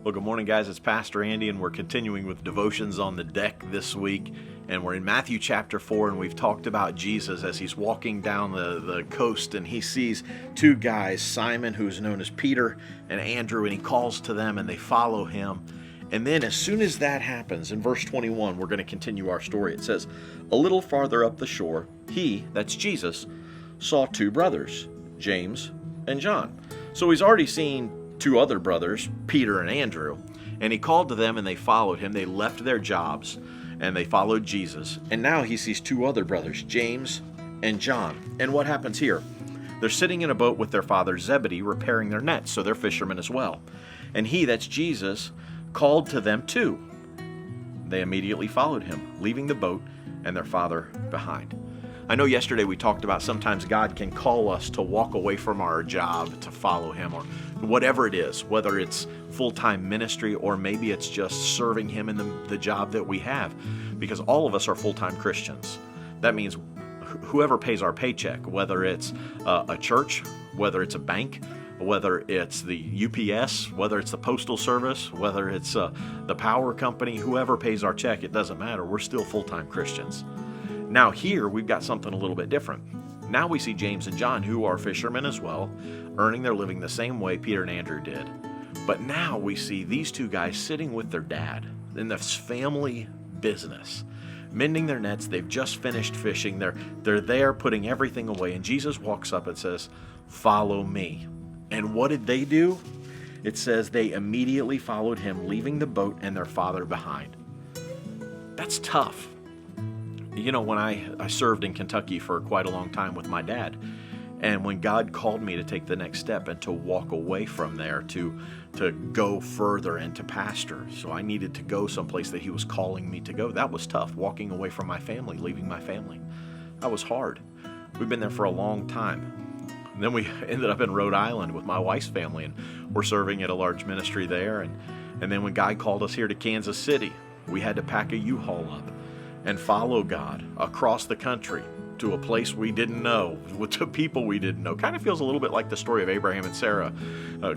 Well, good morning, guys. It's Pastor Andy, and we're continuing with devotions on the deck this week. And we're in Matthew chapter 4, and we've talked about Jesus as he's walking down the coast, and he sees two guys, Simon, who's known as Peter, and Andrew, and he calls to them, and they follow him. And then as soon as that happens, in verse 21, we're going to continue our story. It says, a little farther up the shore, he, that's Jesus, saw two brothers, James and John. So he's already seen two other brothers, Peter and Andrew, and he called to them and they followed him. They left their jobs and they followed Jesus. And now he sees two other brothers, James and John. And what happens here? They're sitting in a boat with their father Zebedee repairing their nets, so they're fishermen as well. And he, that's Jesus, called to them too. They immediately followed him, leaving the boat and their father behind. I know yesterday we talked about sometimes God can call us to walk away from our job to follow him, or whatever it is, whether it's full-time ministry or maybe it's just serving him in the job that we have, because all of us are full-time Christians. That means whoever pays our paycheck, whether it's a church, whether it's a bank, whether it's the UPS, whether it's the postal service, whether it's the power company, whoever pays our check, it doesn't matter. We're still full-time Christians. Now here we've got something a little bit different. Now we see James and John, who are fishermen as well, earning their living the same way Peter and Andrew did. But now we see these two guys sitting with their dad in this family business, mending their nets. They've just finished fishing. They're there putting everything away. And Jesus walks up and says, "Follow me." And what did they do? It says they immediately followed him, leaving the boat and their father behind. That's tough. You know, when I served in Kentucky for quite a long time with my dad, and when God called me to take the next step and to walk away from there, to go further and to pastor, so I needed to go someplace that he was calling me to go. That was tough, walking away from my family, leaving my family. That was hard. We've been there for a long time. And then we ended up in Rhode Island with my wife's family, and we're serving at a large ministry there. And then when God called us here to Kansas City, we had to pack a U-Haul up and follow God across the country to a place we didn't know, to people we didn't know. Kind of feels a little bit like the story of Abraham and Sarah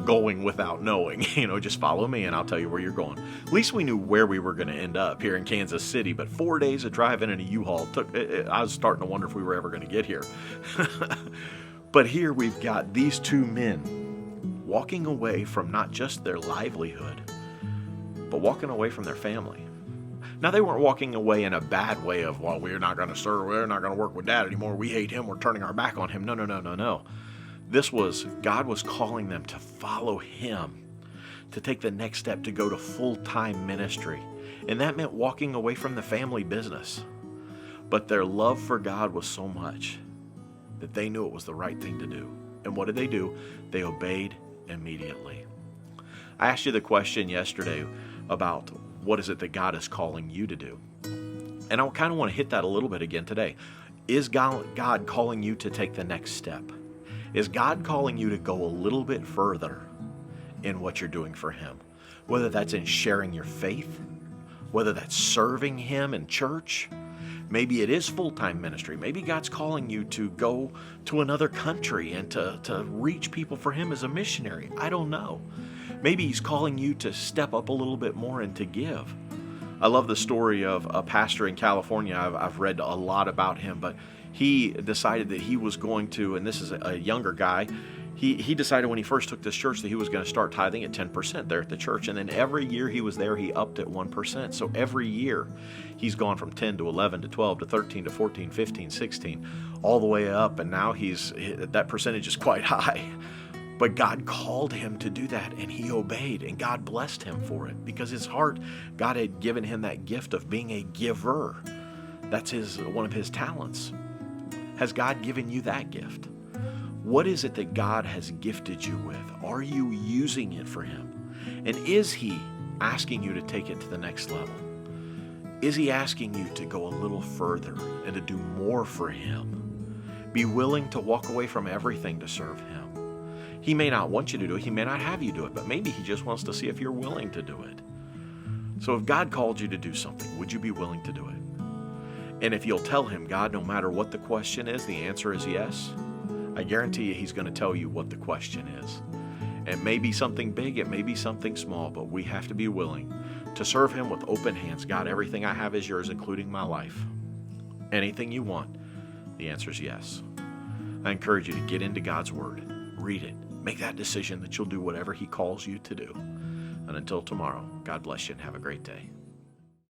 going without knowing. Just follow me and I'll tell you where you're going. At least we knew where we were going to end up here in Kansas City, but 4 days of driving in a U-Haul I was starting to wonder if we were ever going to get here. But here we've got these two men walking away from not just their livelihood, but walking away from their family. Now, they weren't walking away in a bad way of, well, we're not going to serve, we're not going to work with Dad anymore, we hate him, we're turning our back on him. No. This was, God was calling them to follow him, to take the next step, to go to full-time ministry. And that meant walking away from the family business. But their love for God was so much that they knew it was the right thing to do. And what did they do? They obeyed immediately. I asked you the question yesterday about what is it that God is calling you to do? And I kind of want to hit that a little bit again today. Is God calling you to take the next step? Is God calling you to go a little bit further in what you're doing for him? Whether that's in sharing your faith, whether that's serving him in church, maybe it is full-time ministry. Maybe God's calling you to go to another country and to reach people for him as a missionary. I don't know. Maybe he's calling you to step up a little bit more and to give. I love the story of a pastor in California. I've read a lot about him, but he decided that he was going to, and this is a younger guy, he decided when he first took this church that he was going to start tithing at 10% there at the church. And then every year he was there, he upped at 1%. So every year he's gone from 10 to 11 to 12 to 13 to 14, 15, 16, all the way up. And now that percentage is quite high. But God called him to do that, and he obeyed, and God blessed him for it because his heart, God had given him that gift of being a giver. That's one of his talents. Has God given you that gift? What is it that God has gifted you with? Are you using it for him? And is he asking you to take it to the next level? Is he asking you to go a little further and to do more for him? Be willing to walk away from everything to serve him. He may not want you to do it. He may not have you do it, but maybe he just wants to see if you're willing to do it. So if God called you to do something, would you be willing to do it? And if you'll tell him, God, no matter what the question is, the answer is yes, I guarantee you he's going to tell you what the question is. It may be something big, it may be something small, but we have to be willing to serve Him with open hands. God, everything I have is yours, including my life. Anything you want, the answer is yes. I encourage you to get into God's Word. Read it. Make that decision that you'll do whatever He calls you to do. And until tomorrow, God bless you and have a great day.